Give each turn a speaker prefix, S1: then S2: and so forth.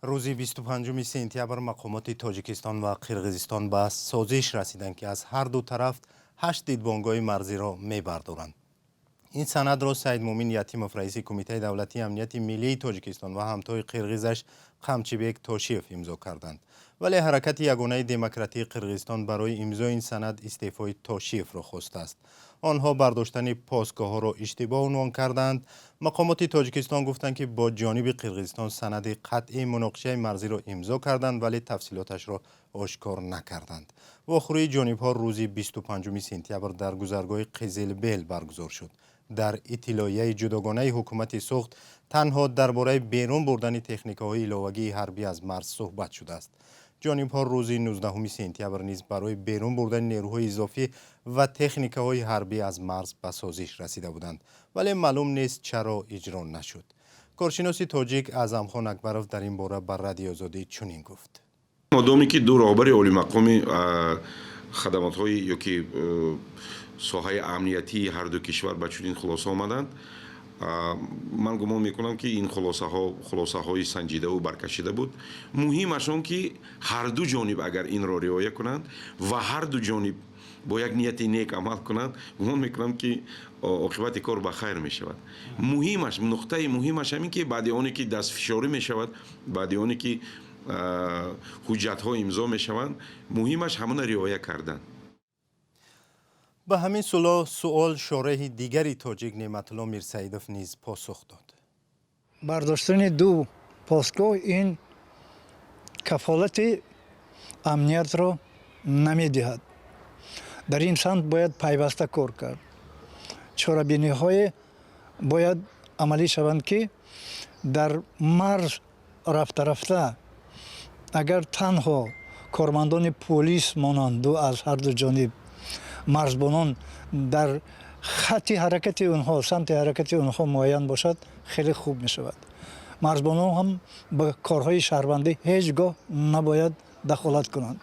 S1: روزی 25 سپتامبر مقامات تاجیکستان و قرقیزستان به سازش رسیدند که از هر دو طرف 8 دیدبانگاه مرزی را می‌بردارند. این سند را سید مومن یتیموف رئیس کمیته دولتی امنیت ملی تاجیکستان و همتای قرقیزش قمچیبک تاشیف امضا کردند. ولی حرکت یگانه دموکراتیک قرقیزستان برای امضای این سند استعفای تاشیف را خواسته است. آنها برداشتن پاسگاه ها را اشتباه عنوان کردند. مقامات تاجیکستان گفتند که با جانب قرقیزستان سند قطعی مناقشه مرزی را امضا کردند ولی تفصیلاتش را آشکار نکردند. واخوری جانب‌ها روز 25 سپتامبر در گذرگاه قزلبیل برگزار شد. در اطلاعیه جداگانه حکومت سوخت تنها درباره بیرون بردن تکنیک‌های ایلاوگی حربی از مرز صحبت شده است. جانب‌ها روز 19 سپتامبر نیز برای بیرون بردن نیروهای اضافی و تکنیک‌های حربی از مرز به سازش رسیده بودند ولی معلوم نیست چرا اجرا نشد. کارشناس تاجیک اعظمخان اکبروف در این باره بر رادیو آزادی چنین گفت:
S2: مادامی که دو راهبر عالی مقام خدمات‌های یا که ساحه امنیتی هر دو کشور به چنین خلاصه آمدند، من گمان میکنم که این خلاصه های سنجیده و برکشیده بود. مهمش آن که هر دو جانب اگر این را رعایت کنند و هر دو جانب با یک نیت نیک عمل کنند، گمان میکنم که عاقبت کار به خیر می شود. مهمش نقطه مهمش همین که بعد آنی که دست فشاری می شود، بعد آنی که حجت ها امضا می شوند، مهمش همون رعایت کردن.
S1: به همین سوال شارح دیگری تاجیک نعمتالله میرسیدوف نیز پاسخ داد.
S3: برداشتن دو پاسگاه این کفالت امنیت را نمیدهد. در این سمت باید پیوسته کار کرد. چاره‌بینی های باید عملی شوند که در مرز رفته اگر تنها کارمندان پلیس مانند از هر دو جانب مرزبانان در خط حرکت اونها سمت حرکت اونها معین باشد خیلی خوب می شود. مرزبانان هم به کارهای شهروندی هیچگاه نباید دخالت کنند.